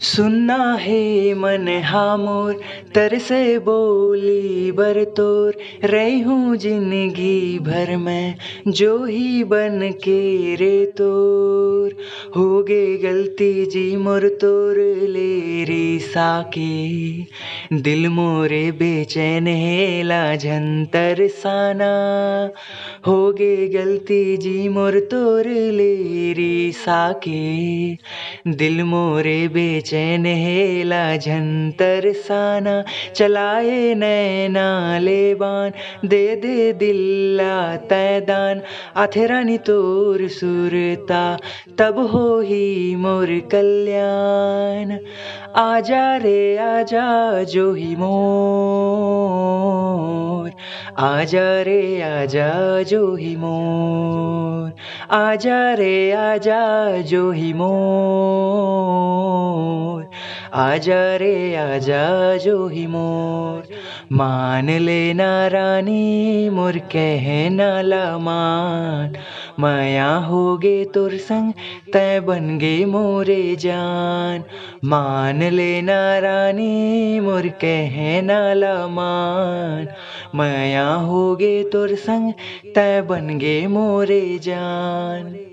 सुनना है मन हा मोर, तरसे बोली बर तोर। रही हूँ जिंदगी भर मैं जो ही बन के रे तोर। हो गे गलती जी मोर तोर ले रे साके। दिल मोरे बेचैन हेला झंतर साना। हो गे गलती जी मोर तोर ले रे साके। दिल मोरे बेचैन हेला झंतर साना। चलाए नैना लेबान, दे दे दिल्ला तैदान। आथेरानी तोर सुरता, तब हो ही मोर कल्याण। आजा रे आजा जो ही मोर, आजा रे आजा जो ही मोर। आजा रे आजा जो ही मोर, आजा रे आजा जो ही मोर। मान लेना रानी मोर कहना ला मान। माया होगे तोर संग तै बन गे मोरे जान। मान लेना रानी मोर कहना ला मान। माया होगे तोर संग तै बन गे मोरे जान।